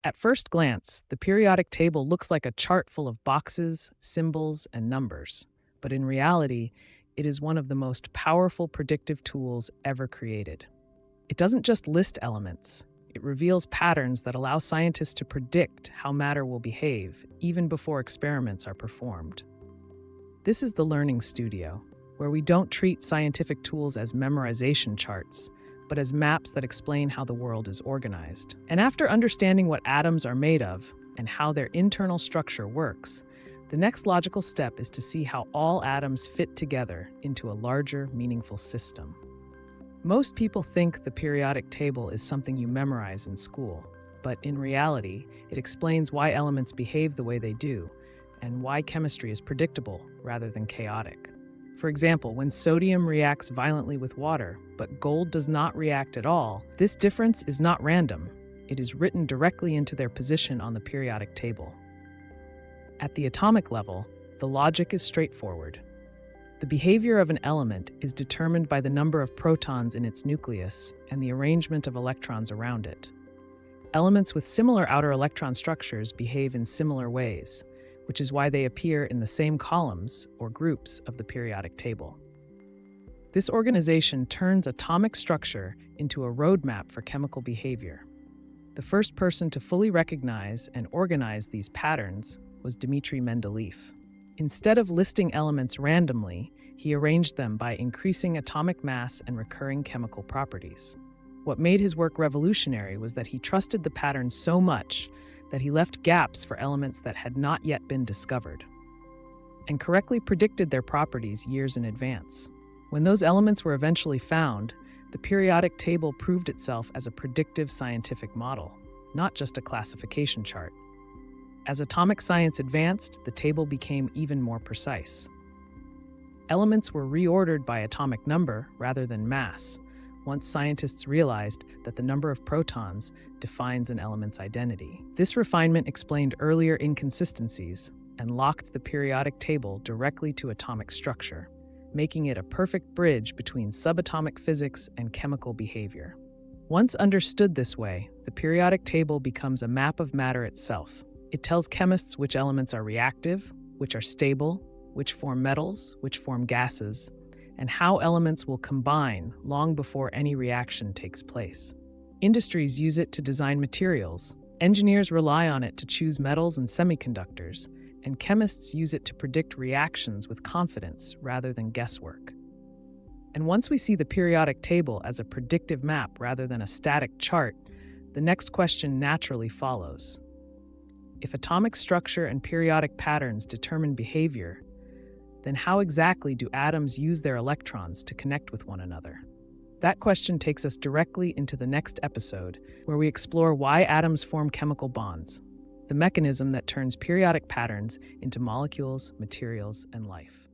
At first glance, the periodic table looks like a chart full of boxes, symbols, and numbers. But in reality, it is one of the most powerful predictive tools ever created. It doesn't just list elements, it reveals patterns that allow scientists to predict how matter will behave even before experiments are performed. This is the Learning Studio, where we don't treat scientific tools as memorization charts, but as maps that explain how the world is organized. And after understanding what atoms are made of and how their internal structure works, the next logical step is to see how all atoms fit together into a larger, meaningful system. Most people think the periodic table is something you memorize in school, but in reality, it explains why elements behave the way they do and why chemistry is predictable rather than chaotic. For example, when sodium reacts violently with water, but gold does not react at all, this difference is not random. It is written directly into their position on the periodic table. At the atomic level, the logic is straightforward. The behavior of an element is determined by the number of protons in its nucleus and the arrangement of electrons around it. Elements with similar outer electron structures behave in similar ways, which is why they appear in the same columns or groups of the periodic table. This organization turns atomic structure into a roadmap for chemical behavior. The first person to fully recognize and organize these patterns was Dmitri Mendeleev. Instead of listing elements randomly, he arranged them by increasing atomic mass and recurring chemical properties. What made his work revolutionary was that he trusted the patterns so much that he left gaps for elements that had not yet been discovered, and correctly predicted their properties years in advance. When those elements were eventually found, the periodic table proved itself as a predictive scientific model, not just a classification chart. As atomic science advanced, the table became even more precise. Elements were reordered by atomic number rather than mass, once scientists realized that the number of protons defines an element's identity. This refinement explained earlier inconsistencies and locked the periodic table directly to atomic structure, making it a perfect bridge between subatomic physics and chemical behavior. Once understood this way, the periodic table becomes a map of matter itself. It tells chemists which elements are reactive, which are stable, which form metals, which form gases, and how elements will combine long before any reaction takes place. Industries use it to design materials, engineers rely on it to choose metals and semiconductors, and chemists use it to predict reactions with confidence rather than guesswork. And once we see the periodic table as a predictive map rather than a static chart, the next question naturally follows. If atomic structure and periodic patterns determine behavior, then how exactly do atoms use their electrons to connect with one another? That question takes us directly into the next episode, where we explore why atoms form chemical bonds, the mechanism that turns periodic patterns into molecules, materials, and life.